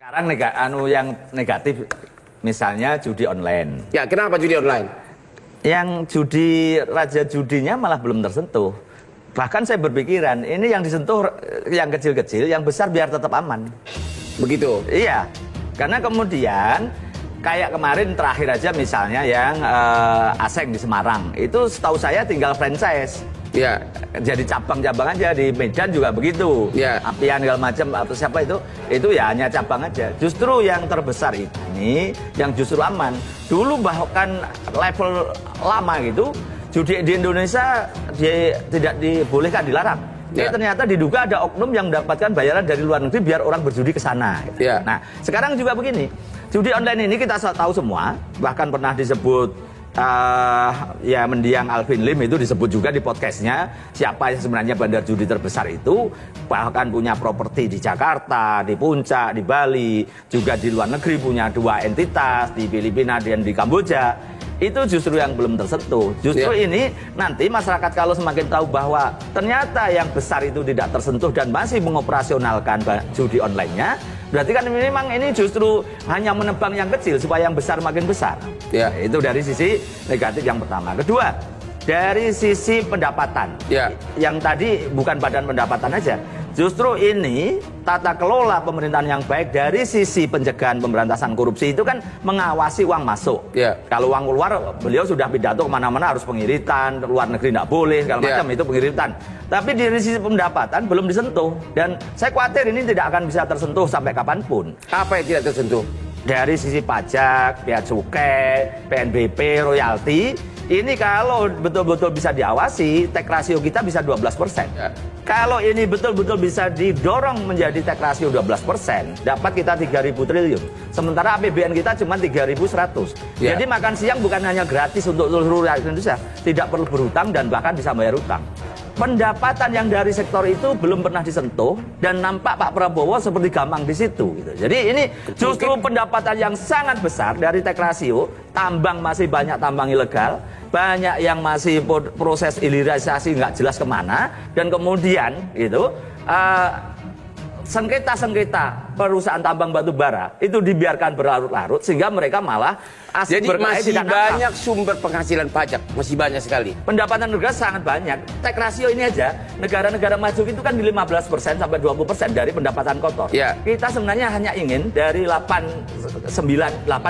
Sekarang yang negatif, misalnya judi online. Ya, kenapa judi online? Yang raja judinya malah belum tersentuh. Bahkan saya berpikiran, ini yang disentuh yang kecil-kecil, yang besar biar tetap aman. Begitu? Iya, karena kemudian kayak kemarin terakhir aja misalnya yang Aseng di Semarang, itu setahu saya tinggal franchise. Ya. Jadi cabang-cabang aja, di Medan juga begitu. Ya. Apian segala macam atau siapa itu ya hanya cabang aja. Justru yang terbesar ini yang justru aman. Dulu bahkan level lama gitu, judi di Indonesia tidak dibolehkan, dilarang. Ya. Ternyata diduga ada oknum yang mendapatkan bayaran dari luar negeri biar orang berjudi ke sana. Gitu. Ya. Nah, sekarang juga begini. Judi online ini kita tahu semua, bahkan pernah disebut ya mendiang Alvin Lim itu disebut juga di podcastnya, siapa yang sebenarnya bandar judi terbesar itu, bahkan punya properti di Jakarta, di Puncak, di Bali, juga di luar negeri punya 2 entitas di Filipina dan di Kamboja. Itu justru yang belum tersentuh. Justru ini nanti masyarakat kalau semakin tahu bahwa ternyata yang besar itu tidak tersentuh dan masih mengoperasionalkan judi online-nya, berarti kan memang ini justru hanya menebang yang kecil supaya yang besar makin besar. Ya. Itu dari sisi negatif yang pertama. Kedua, dari sisi pendapatan. Ya. Yang tadi bukan badan pendapatan aja. Justru ini tata kelola pemerintahan yang baik dari sisi pencegahan pemberantasan korupsi itu kan mengawasi uang masuk. Ya. Kalau uang keluar, beliau sudah pidato kemana-mana harus pengiritan, luar negeri tidak boleh, segala macam itu pengiritan. Tapi dari sisi pendapatan belum disentuh. Dan saya khawatir ini tidak akan bisa tersentuh sampai kapanpun. Apa yang tidak tersentuh? Dari sisi pajak, bea cukai, PNBP, royalti, ini kalau betul-betul bisa diawasi, tax ratio kita bisa 12%. Ya. Kalau ini betul-betul bisa didorong menjadi tax ratio 12%, dapat kita 3.000 triliun. Sementara APBN kita cuma 3.100. Ya. Jadi makan siang bukan hanya gratis untuk seluruh rakyat Indonesia, tidak perlu berhutang dan bahkan bisa bayar hutang. Pendapatan yang dari sektor itu belum pernah disentuh dan nampak Pak Prabowo seperti gampang di situ. Gitu. Jadi ini justru pendapatan yang sangat besar dari tax ratio, tambang masih banyak tambang ilegal, banyak yang masih proses hilirisasi nggak jelas kemana, dan kemudian itu sengketa-sengketa perusahaan tambang batu bara itu dibiarkan berlarut-larut sehingga mereka malah jadi masih banyak sumber penghasilan pajak, masih banyak sekali. Pendapatan negara sangat banyak. Tax ratio ini aja, negara-negara maju itu kan di 15% sampai 20% dari pendapatan kotor. Ya. Kita sebenarnya hanya ingin dari 8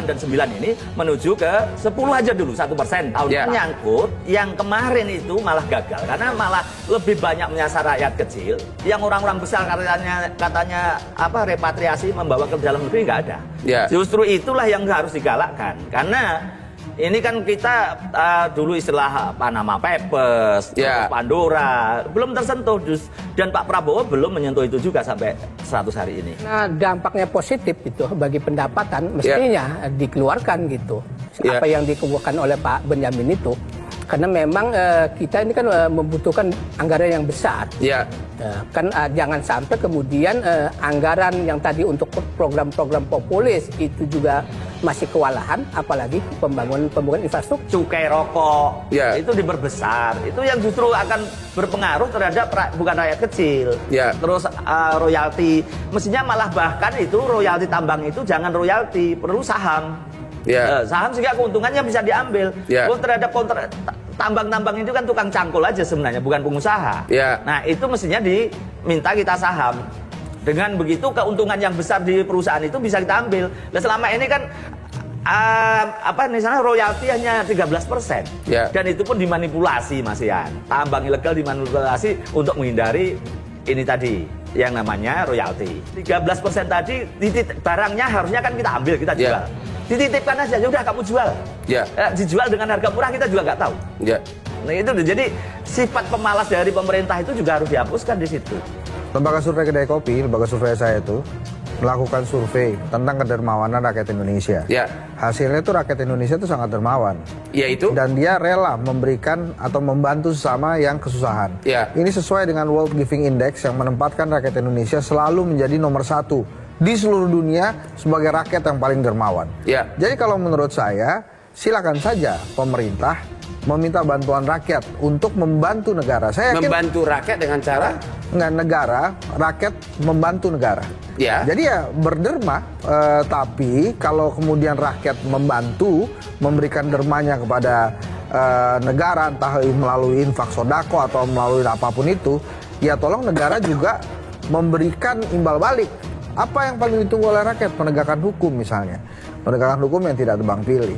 dan 9 ini menuju ke 10 aja dulu, 1% tahun. Ya. Menyangkut yang kemarin itu malah gagal karena malah lebih banyak menyasar rakyat kecil. Yang orang-orang besar katanya apa repatriasi membawa ke dalam negeri nggak ada. Ya. Justru itulah yang harus digalakkan. Karena ini kan kita dulu istilah Panama Papers, Pandora, belum tersentuh. Dan Pak Prabowo belum menyentuh itu juga sampai 100 hari ini. Nah, dampaknya positif itu bagi pendapatan mestinya dikeluarkan gitu. Apa yang dikeluarkan oleh Pak Benyamin itu. Karena memang kita ini kan membutuhkan anggaran yang besar. Ya. Kan jangan sampai kemudian anggaran yang tadi untuk program-program populis itu juga masih kewalahan, apalagi pembangunan infrastruktur. Cukai rokok itu diperbesar. Itu yang justru akan berpengaruh terhadap bukan rakyat kecil. Ya. Terus royalti, mestinya malah bahkan itu royalti tambang itu jangan royalti, perlu saham. Ya. Saham sehingga keuntungannya bisa diambil. Terhadap tambang-tambang itu kan tukang cangkul aja sebenarnya, bukan pengusaha. Ya. Nah itu mestinya diminta kita saham. Dengan begitu keuntungan yang besar di perusahaan itu bisa kita ambil. Dan selama ini kan misalnya royalti hanya 13%. Ya. Dan itu pun dimanipulasi Mas Ian. Tambang ilegal dimanipulasi untuk menghindari ini tadi yang namanya royalti. 13% tadi barangnya harusnya kan kita ambil, kita jual. Dititipkan aja, udah kamu jual. Dijual dengan harga murah kita juga nggak tahu. Nah itu jadi sifat pemalas dari pemerintah itu juga harus dihapuskan di situ. Lembaga survei Kedai Kopi, lembaga survei saya itu melakukan survei tentang kedermawanan rakyat Indonesia. Hasilnya itu rakyat Indonesia itu sangat dermawan. Yaitu? Dan dia rela memberikan atau membantu sesama yang kesusahan. Ini sesuai dengan World Giving Index yang menempatkan rakyat Indonesia selalu menjadi nomor 1 di seluruh dunia sebagai rakyat yang paling dermawan. Jadi kalau menurut saya, silakan saja pemerintah meminta bantuan rakyat untuk membantu negara. Saya yakin membantu rakyat dengan cara rakyat membantu negara. Ya. Jadi ya berderma, tapi kalau kemudian rakyat membantu memberikan dermanya kepada negara, entah melalui infak sodako atau melalui apapun itu, ya tolong negara juga memberikan imbal balik. Apa yang paling ditunggu oleh rakyat? Penegakan hukum misalnya, penegakan hukum yang tidak tebang pilih.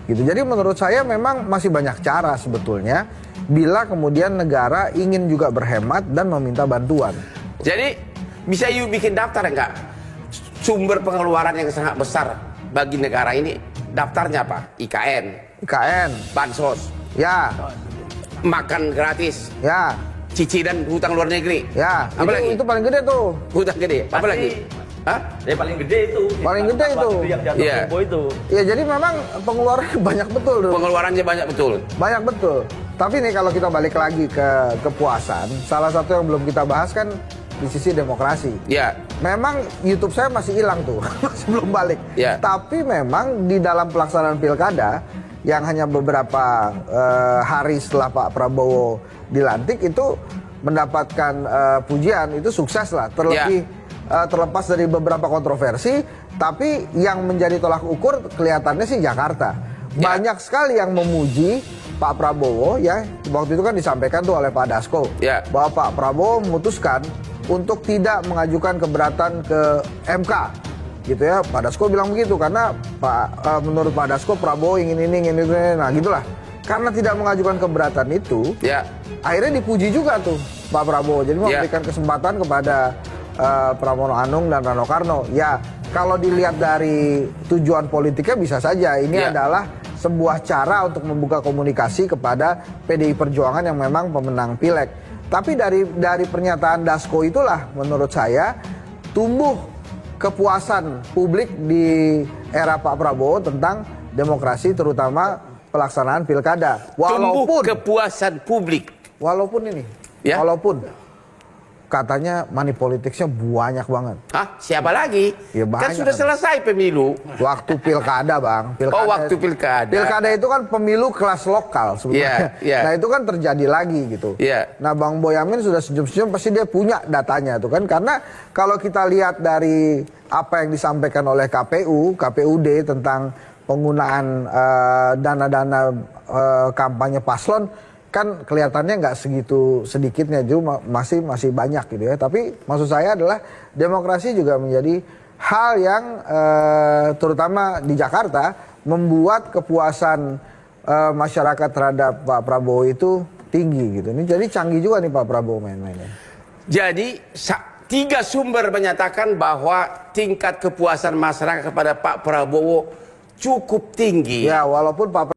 Gitu. Jadi menurut saya memang masih banyak cara sebetulnya bila kemudian negara ingin juga berhemat dan meminta bantuan. Jadi bisa you bikin daftar enggak? Sumber pengeluaran yang sangat besar bagi negara ini, daftarnya apa? IKN, bansos, ya, makan gratis, ya, cicilan hutang luar negeri, ya. Apalagi? Itu paling gede tuh. Hutang gede. Apalagi? Hah? Ya paling gede itu. Paling gede itu. Iya. Itu. Ya jadi memang pengeluarannya banyak betul. Pengeluarannya banyak betul. Banyak betul. Tapi nih kalau kita balik lagi ke kepuasan, salah satu yang belum kita bahas kan di sisi demokrasi. Ya. Memang YouTube saya masih hilang tuh, masih belum balik. Ya. Tapi memang di dalam pelaksanaan pilkada yang hanya beberapa hari setelah Pak Prabowo dilantik itu mendapatkan pujian, itu sukses lah. Terlepas dari beberapa kontroversi, tapi yang menjadi tolak ukur kelihatannya sih Jakarta. Banyak sekali yang memuji Pak Prabowo ya. Waktu itu kan disampaikan tuh oleh Pak Dasko bahwa Pak Prabowo memutuskan untuk tidak mengajukan keberatan ke MK gitu ya. Pak Dasko bilang begitu karena menurut Pak Dasko Prabowo ingin ini, nah gitulah. Karena tidak mengajukan keberatan itu, akhirnya dipuji juga tuh Pak Prabowo. Jadi memberikan kesempatan kepada Pramono Anung dan Rano Karno. Ya, kalau dilihat dari tujuan politiknya bisa saja ini adalah sebuah cara untuk membuka komunikasi kepada PDI Perjuangan yang memang pemenang pileg. Tapi dari pernyataan Dasko itulah menurut saya tumbuh kepuasan publik di era Pak Prabowo tentang demokrasi, terutama pelaksanaan pilkada. Tumbuh kepuasan publik. Walaupun walaupun katanya money politiknya banyak banget. Hah? Siapa lagi? Ya, kan sudah selesai pemilu. Waktu pilkada, Bang. Waktu pilkada. Pilkada itu kan pemilu kelas lokal sebetulnya. Nah itu kan terjadi lagi gitu. Nah Bang Boyamin sudah senyum-senyum, pasti dia punya datanya tuh kan. Karena kalau kita lihat dari apa yang disampaikan oleh KPUD tentang penggunaan dana-dana kampanye paslon, kan kelihatannya nggak segitu sedikitnya, juga masih banyak gitu ya. Tapi maksud saya adalah demokrasi juga menjadi hal yang terutama di Jakarta membuat kepuasan masyarakat terhadap Pak Prabowo itu tinggi gitu. Ini jadi canggih juga nih Pak Prabowo main-mainnya. Jadi 3 sumber menyatakan bahwa tingkat kepuasan masyarakat kepada Pak Prabowo cukup tinggi. Ya, walaupun Pak